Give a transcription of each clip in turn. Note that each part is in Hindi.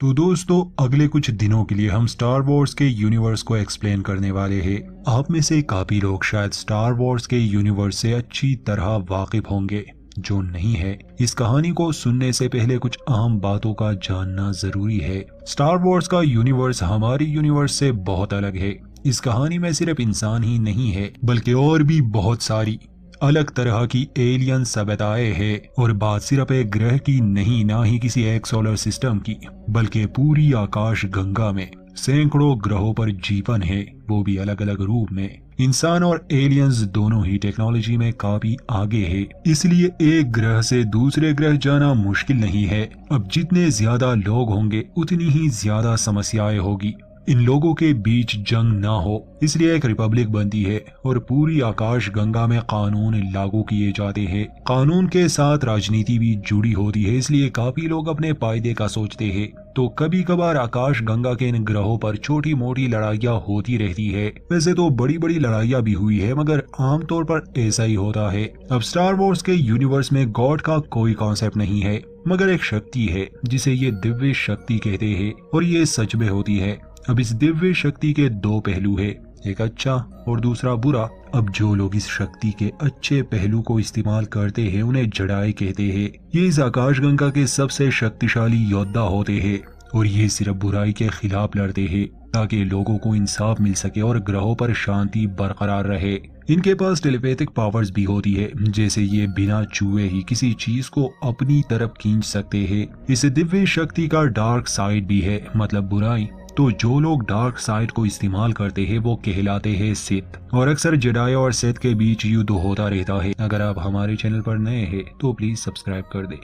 तो दोस्तों अगले कुछ दिनों के लिए हम स्टार वॉर्स के यूनिवर्स को एक्सप्लेन करने वाले हैं। आप में से काफी लोग शायद स्टार वॉर्स के यूनिवर्स से अच्छी तरह वाकिफ होंगे। जो नहीं है, इस कहानी को सुनने से पहले कुछ अहम बातों का जानना जरूरी है। स्टार वॉर्स का यूनिवर्स हमारी यूनिवर्स से बहुत अलग है। इस कहानी में सिर्फ इंसान ही नहीं है, बल्कि और भी बहुत सारी अलग तरह की एलियन सभ्यताएं हैं। और बात सिर्फ एक ग्रह की नहीं, ना ही किसी एक सोलर सिस्टम की, बल्कि पूरी आकाश गंगा में सैकड़ों ग्रहों पर जीवन है, वो भी अलग अलग रूप में। इंसान और एलियंस दोनों ही टेक्नोलॉजी में काफी आगे है, इसलिए एक ग्रह से दूसरे ग्रह जाना मुश्किल नहीं है। अब जितने ज्यादा लोग होंगे उतनी ही ज्यादा समस्याएं होगी। इन लोगों के बीच जंग ना हो, इसलिए एक रिपब्लिक बनती है और पूरी आकाश गंगा में कानून लागू किए जाते हैं। कानून के साथ राजनीति भी जुड़ी होती है, इसलिए काफी लोग अपने फायदे का सोचते हैं। तो कभी कभार आकाश गंगा के इन ग्रहों पर छोटी मोटी लड़ाइयाँ होती रहती है। वैसे तो बड़ी बड़ी लड़ाइयाँ भी हुई है, मगर आमतौर पर ऐसा ही होता है। अब स्टार वॉर्स के यूनिवर्स में गॉड का कोई कॉन्सेप्ट नहीं है, मगर एक शक्ति है जिसे ये दिव्य शक्ति कहते हैं, और ये सच में होती है। अब इस दिव्य शक्ति के दो पहलू है, एक अच्छा और दूसरा बुरा। अब जो लोग इस शक्ति के अच्छे पहलू को इस्तेमाल करते हैं उन्हें जडाई कहते हैं। ये इस आकाशगंगा के सबसे शक्तिशाली योद्धा होते हैं, और ये सिर्फ बुराई के खिलाफ लड़ते हैं ताकि लोगों को इंसाफ मिल सके और ग्रहों पर शांति बरकरार रहे। इनके पास टेलीपैथिक पावर्स भी होती है, जैसे ये बिना छुए ही किसी चीज को अपनी तरफ खींच सकते हैं। इस दिव्य शक्ति का डार्क साइड भी है, मतलब बुराई। तो जो लोग डार्क साइड को इस्तेमाल करते हैं वो कहलाते हैं सिथ, और अक्सर जेडाई और सिथ के बीच युद्ध होता रहता है। अगर आप हमारे चैनल पर नए हैं तो प्लीज सब्सक्राइब कर दें।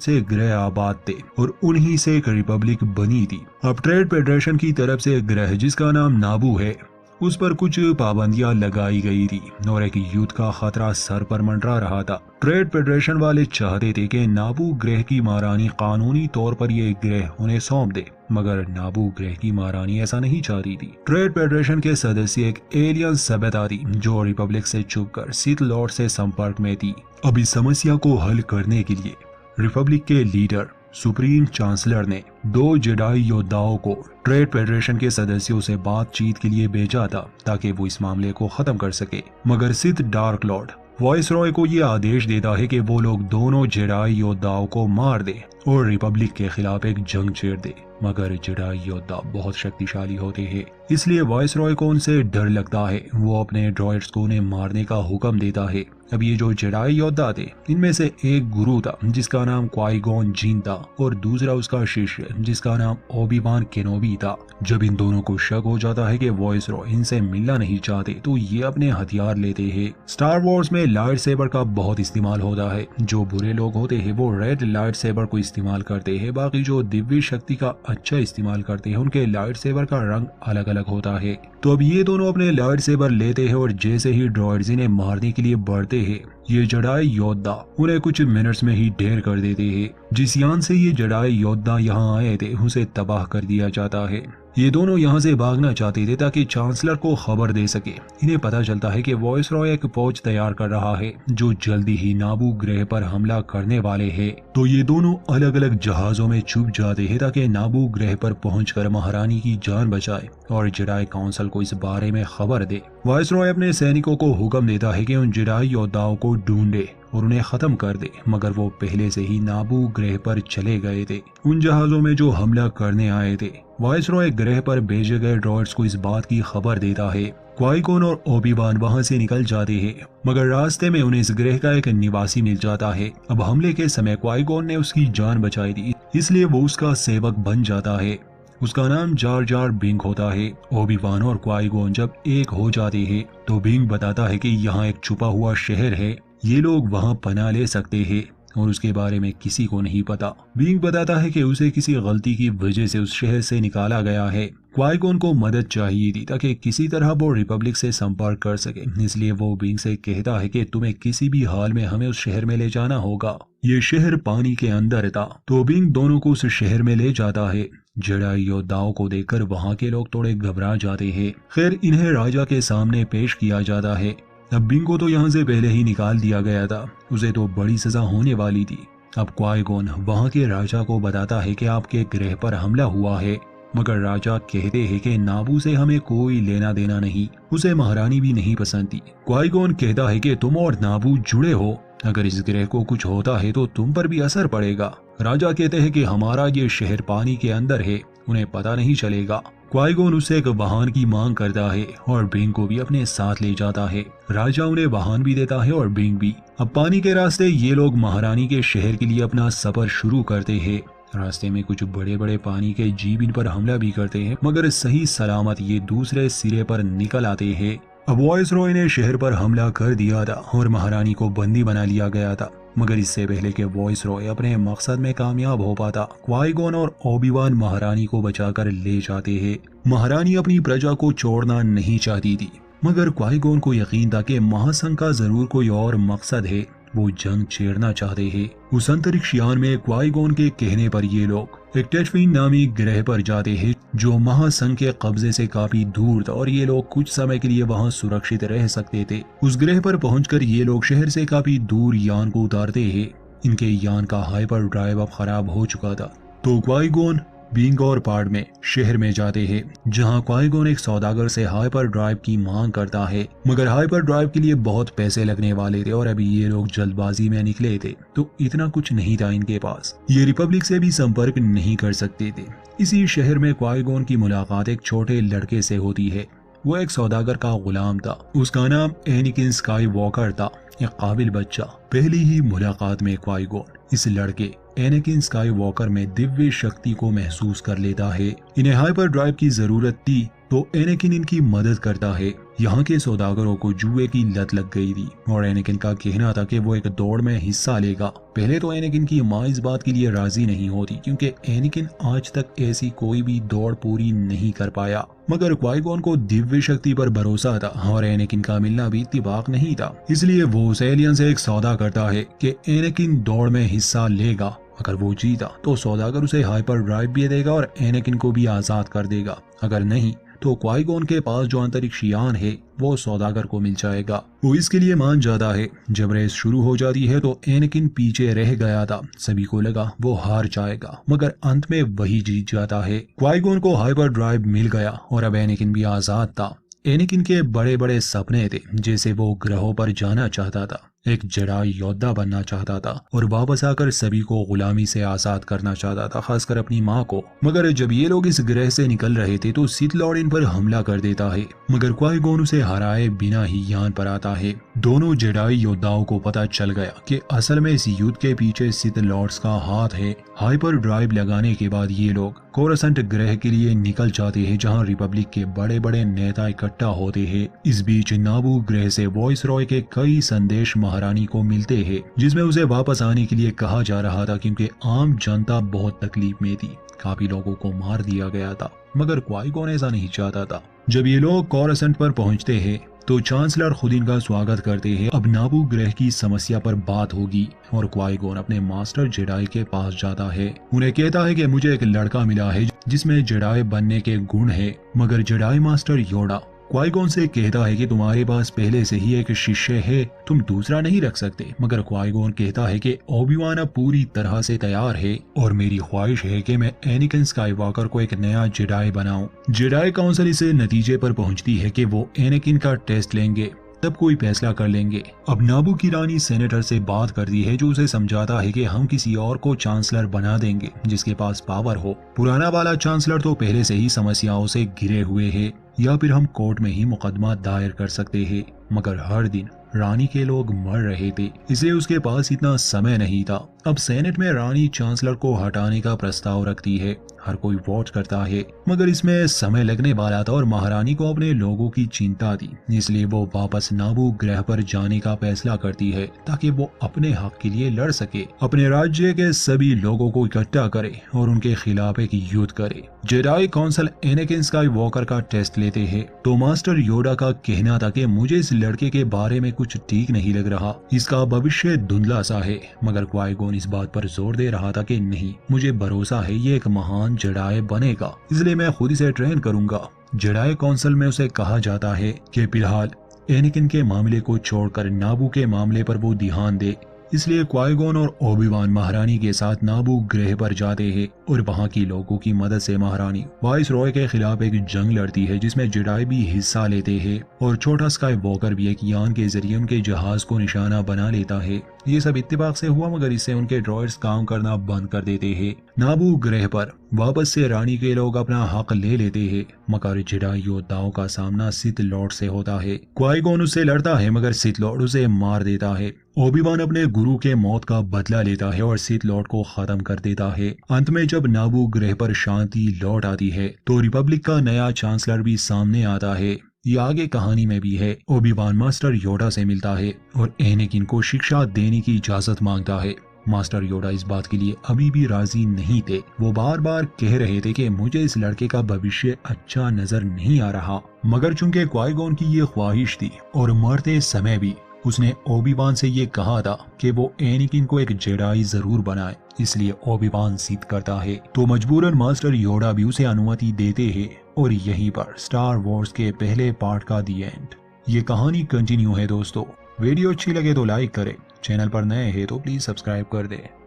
से ग्रह आबाद थे और उन्हीं से एक रिपब्लिक बनी थी। अब ट्रेड फेडरेशन की तरफ से एक ग्रह जिसका नाम नाबू है, उस पर कुछ पाबंदियां लगाई गई थी और एक युद्ध का खतरा सर पर मंडरा रहा था। ट्रेड फेडरेशन वाले चाहते थे कि नाबू ग्रह की महारानी कानूनी तौर पर ये ग्रह उन्हें सौंप दे, मगर नाबू ग्रह की महारानी ऐसा नहीं चाहती थी। ट्रेड फेडरेशन के सदस्य एक एलियन सभ्यता थी जो रिपब्लिक से छुपकर सिथ लॉर्ड से संपर्क में थी। अब इस समस्या को हल करने के लिए रिपब्लिक के लीडर सुप्रीम चांसलर ने दो जेडाई योद्धाओं को ट्रेड फेडरेशन के सदस्यों से बातचीत के लिए भेजा था ताकि वो इस मामले को खत्म कर सके। मगर Sith dark Lord voice Roy को ये आदेश देता है कि वो लोग दोनों जेडाई योद्धाओं को मार दे और रिपब्लिक के खिलाफ एक जंग छेड़ दे। मगर जेडाई योद्धा बहुत शक्तिशाली होते हैं, इसलिए वॉइस रॉय को उनसे डर लगता है। वो अपने ड्रॉइड्स को उन्हें मारने का हुक्म देता है। अब ये जो जेडाई योद्धा थे, इनमें से एक गुरु था जिसका नाम क्वाई-गॉन जीन था, और दूसरा उसका शिष्य जिसका नाम ओबी-वान केनोबी था। जब इन दोनों को शक हो जाता है कि वॉइस रॉय इनसे मिलना नहीं चाहते, तो ये अपने हथियार लेते हैं। स्टार वॉर्स में लाइट सेबर का बहुत इस्तेमाल होता है। जो बुरे लोग होते हैं वो रेड लाइट सेबर को इस्तेमाल करते हैं, बाकी जो दिव्य शक्ति का अच्छा इस्तेमाल करते हैं उनके लाइट सेबर का रंग अलग अलग होता है। तो अब ये दोनों अपने लाइट सेबर लेते हैं और जैसे ही ड्रॉइड्स इन्हें मारने के लिए बढ़ते हैं, ये जेडाई योद्धा उन्हें कुछ मिनट्स में ही ढेर कर देते हैं। जिस यान से ये जेडाई योद्धा यहाँ आए थे उसे तबाह कर दिया जाता है। ये दोनों यहाँ से भागना चाहते थे ताकि चांसलर को खबर दे सके। इन्हें पता चलता है कि वॉइस रॉय एक फौज तैयार कर रहा है जो जल्दी ही नाबू ग्रह पर हमला करने वाले हैं। तो ये दोनों अलग अलग जहाजों में छुप जाते हैं ताकि नाबू ग्रह पर पहुंचकर महारानी की जान बचाए और जेडाई काउंसिल को इस बारे में खबर दे। वॉइस रॉय अपने सैनिकों को हुक्म देता है कि उन जेडाई योद्धाओं को ढूंढे और उन्हें खत्म कर दे, मगर वो पहले से ही नाबू ग्रह पर चले गए थे उन जहाजों में जो हमला करने आए थे। वॉइस रॉय ग्रह पर भेजे गए ड्रॉइड्स को इस बात की खबर देता है। क्वाई-गॉन और ओबी-वान वहां से निकल जाते हैं, मगर रास्ते में उन्हें इस ग्रह का एक निवासी मिल जाता है। अब हमले के समय क्वाई-गॉन ने उसकी जान बचाई थी, इसलिए वो उसका सेवक बन जाता है। उसका नाम जार जार बिंग होता है। ओबी-वान और क्वाई-गॉन जब एक हो जाते हैं तो बिंग बताता है कि यहाँ एक छुपा हुआ शहर है, ये लोग वहाँ पनाह ले सकते हैं और उसके बारे में किसी को नहीं पता। बिंग बताता है कि उसे किसी गलती की वजह से उस शहर से निकाला गया है। क्वाई-गॉन को मदद चाहिए थी ताकि किसी तरह वो रिपब्लिक से संपर्क कर सके, इसलिए वो बिंग से कहता है कि तुम्हें किसी भी हाल में हमें उस शहर में ले जाना होगा। ये शहर पानी के अंदर था, तो बिंग दोनों को उस शहर में ले जाता है। जेडाई योद्धाओं को देखकर वहाँ के लोग थोड़े घबरा जाते हैं। खैर, इन्हें राजा के सामने पेश किया जाता है। अब बिंग को तो यहाँ से पहले ही निकाल दिया गया था, उसे तो बड़ी सजा होने वाली थी। अब क्वाई-गॉन वहाँ के राजा को बताता है कि आपके ग्रह पर हमला हुआ है, मगर राजा कहते हैं कि नाबू से हमें कोई लेना देना नहीं, उसे महारानी भी नहीं पसंद थी। क्वाई-गॉन कहता है कि तुम और नाबू जुड़े हो, अगर इस ग्रह को कुछ होता है तो तुम पर भी असर पड़ेगा। राजा कहते हैं कि हमारा ये शहर पानी के अंदर है, उन्हें पता नहीं चलेगा। क्वाई-गॉन उससे एक वाहन की मांग करता है और बिंग को भी अपने साथ ले जाता है। राजा उन्हें वाहन भी देता है और बिंग भी। अब पानी के रास्ते ये लोग महारानी के शहर के लिए अपना सफर शुरू करते हैं। रास्ते में कुछ बड़े बड़े पानी के जीव इन पर हमला भी करते हैं, मगर सही सलामत ये दूसरे सिरे पर निकल आते हैं। अब वॉइस रॉय ने शहर पर हमला कर दिया था और महारानी को बंदी बना लिया गया था, मगर इससे पहले कि वॉइस रॉय अपने मकसद में कामयाब हो पाता, क्वाई-गॉन और ओबी-वान महारानी को बचाकर ले जाते हैं। महारानी अपनी प्रजा को छोड़ना नहीं चाहती थी, मगर क्वाई-गॉन को यकीन था कि महासंघ का जरूर कोई और मकसद है, वो जंग छेड़ना चाहते हैं। उस अंतरिक्ष यान में क्वाई-गॉन के कहने पर ये लोग एक टेटविन नामी ग्रह पर जाते हैं जो महासंघ के कब्जे से काफी दूर था और ये लोग कुछ समय के लिए वहां सुरक्षित रह सकते थे। उस ग्रह पर पहुंचकर ये लोग शहर से काफी दूर यान को उतारते हैं। इनके यान का हाइपर ड्राइव अब खराब हो चुका था, तो क्वाई-गॉन बिंग और पार्ड में शहर में जाते हैं, जहां क्वाई-गॉन एक सौदागर से हाइपर ड्राइव की मांग करता है, मगर हाइपर ड्राइव के लिए बहुत पैसे लगने वाले थे और अभी ये लोग जल्दबाजी में निकले थे, तो इतना कुछ नहीं था इनके पास। ये रिपब्लिक से भी संपर्क नहीं कर सकते थे। इसी शहर में क्वाई-गॉन की मुलाकात एक छोटे लड़के से होती है। वो एक सौदागर का गुलाम था, उसका नाम एनिकिन स्काईवॉकर था, एक काबिल बच्चा। पहली ही मुलाकात में क्वाई-गॉन इस लड़के एनाकिन स्काईवॉकर में दिव्य शक्ति को महसूस कर लेता है। इन्हें हाइपर ड्राइव की जरूरत थी, तो एनाकिन इनकी मदद करता है। यहाँ के सौदागरों को जुए की लत लग गई थी और एनाकिन का कहना था कि वो एक दौड़ में हिस्सा लेगा। पहले तो एनाकिन की माँ इस बात के लिए राजी नहीं होती, क्योंकि एनाकिन आज तक ऐसी कोई भी दौड़ पूरी नहीं कर पाया, मगर क्वाई-गॉन को दिव्य शक्ति पर भरोसा था और एनाकिन का मिलना भी इत्तेफाक नहीं था। इसलिए वो उस एलियन से एक सौदा करता है कि एनाकिन दौड़ में हिस्सा लेगा। अगर वो जीता तो सौदागर उसे हाइपर ड्राइव भी देगा और एनाकिन को भी आजाद कर देगा, अगर नहीं तो क्वाई-गॉन के पास जो अंतरिक्ष यान है वो सौदागर को मिल जाएगा। वो इसके लिए मान जाता है। जब रेस शुरू हो जाती है तो एनाकिन पीछे रह गया था, सभी को लगा वो हार जाएगा, मगर अंत में वही जीत जाता है। क्वाई-गॉन को हाइपर ड्राइव मिल गया और अब एनाकिन भी आजाद था। एनाकिन के बड़े बड़े सपने थे, जैसे वो ग्रहों पर जाना चाहता था, एक जेडाई योद्धा बनना चाहता था और वापस आकर सभी को गुलामी से आजाद करना चाहता था, खासकर अपनी माँ को। मगर जब ये लोग इस ग्रह से निकल रहे थे तो सिथ लॉर्ड इन पर हमला कर देता है, मगर क्वाई-गॉन उसे हराए बिना ही यान पर आता है। दोनों जेडाई योद्धाओं को पता चल गया कि असल में इस युद्ध के पीछे सिथ लॉर्ड्स का हाथ है। हाइपर ड्राइव लगाने के बाद ये लोग कोरसेंट ग्रह के लिए निकल जाते हैं, जहां रिपब्लिक के बड़े बड़े नेता इकट्ठा होते हैं। इस बीच नाबू ग्रह से वॉइस रॉय के कई संदेश महारानी को मिलते हैं, जिसमें उसे वापस आने के लिए कहा जा रहा था, क्योंकि आम जनता बहुत तकलीफ में थी, काफी लोगों को मार दिया गया था, मगर क्वाई-गॉन ऐसा नहीं चाहता था। जब ये लोग कोरसेंट पर पहुंचते हैं तो चांसलर खुद इनका स्वागत करते हैं। अब नाबू ग्रह की समस्या पर बात होगी और क्वाई-गॉन अपने मास्टर जेडाई के पास जाता है। उन्हें कहता है कि मुझे एक लड़का मिला है जिसमें जेडाई बनने के गुण है, मगर जेडाई मास्टर योडा क्वाई-गॉन से कहता है कि तुम्हारे पास पहले से ही एक शिष्य है, तुम दूसरा नहीं रख सकते। मगर क्वाई-गॉन कहता है कि ओबी-वान अब पूरी तरह से तैयार है और मेरी ख्वाहिश है कि मैं एनाकिन स्काईवॉकर को एक नया जेडाई बनाऊं। जेडाई काउंसिल इस नतीजे पर पहुंचती है कि वो एनाकिन का टेस्ट लेंगे, तब कोई फैसला कर लेंगे। अब नाबू की रानी सेनेटर से बात करती है, जो उसे समझाता है कि हम किसी और को चांसलर बना देंगे जिसके पास पावर हो। पुराना वाला चांसलर तो पहले से ही समस्याओं से घिरे हुए है, या फिर हम कोर्ट में ही मुकदमा दायर कर सकते हैं। मगर हर दिन रानी के लोग मर रहे थे, इसलिए उसके पास इतना समय नहीं था। अब सेनेट में रानी चांसलर को हटाने का प्रस्ताव रखती है, हर कोई वोट करता है, मगर इसमें समय लगने वाला था और महारानी को अपने लोगों की चिंता थी, इसलिए वो वापस नाबू ग्रह पर जाने का फैसला करती है ताकि वो अपने हक के लिए लड़ सके, अपने राज्य के सभी लोगों को इकट्ठा करे और उनके खिलाफ एक युद्ध करे। जेडाई काउंसिल एनाकिन स्काईवॉकर का टेस्ट लेते हैं तो मास्टर योडा का कहना था कि मुझे इस लड़के के बारे में कुछ ठीक नहीं लग रहा, इसका भविष्य धुंधला सा है, मगर क्वाई-गॉन इस बात पर जोर दे रहा था कि नहीं, मुझे भरोसा है ये एक महान जेडाई बनेगा, इसलिए मैं खुद इसे ट्रेन करूंगा। जेडाई काउंसिल में उसे कहा जाता है कि फिलहाल एनाकिन के मामले को छोड़कर नाबू के मामले पर वो ध्यान दे। इसलिए क्वाई-गॉन और ओबी-वान महारानी के साथ नाबू ग्रह पर जाते हैं और वहाँ की लोगों की मदद से महारानी वाइस रॉय के खिलाफ एक जंग लड़ती है जिसमें जेडाई भी हिस्सा लेते हैं और छोटा स्काई वॉकर भी एक यान के जरिए उनके जहाज को निशाना बना लेता है। ये सब इत्तेफाक से हुआ, मगर इससे उनके ड्रॉयर्स काम करना बंद कर देते हैं। नाबू ग्रह पर वापस से रानी के लोग अपना हक ले लेते हैं, मगर जेडाई योद्धाओं का सामना सिथ लॉर्ड से होता है। क्वाई-गॉन उससे लड़ता है मगर सिथ लॉर्ड उसे मार देता है। ओबी-वान अपने गुरु के मौत का बदला लेता है और सिथ लॉर्ड को खत्म कर देता है। अंत में जब नाबू ग्रह पर शांति लौट आती है तो रिपब्लिक का नया चांसलर भी सामने आता है। ये आगे कहानी में भी है। ओबी-वान मास्टर योडा से मिलता है और एनेकिन को शिक्षा देने की इजाजत मांगता है। मास्टर योडा इस बात के लिए अभी भी राजी नहीं थे। वो बार बार कह रहे थे कि मुझे इस लड़के का भविष्य अच्छा नजर नहीं आ रहा, मगर चूंकि क्वाई-गॉन की ये ख्वाहिश थी और मरते समय भी उसने ओबी-वान से ये कहा था कि वो एनेकिन को एक जेडाई जरूर बनाए, इसलिए ओबी-वान जिद करता है तो मजबूरन मास्टर योडा भी उसे अनुमति देते हैं। और यहीं पर स्टार वॉर्स के पहले पार्ट का दी एंड। ये कहानी कंटिन्यू है दोस्तों। वीडियो अच्छी लगे तो लाइक करें, चैनल पर नए हैं तो प्लीज सब्सक्राइब कर दें।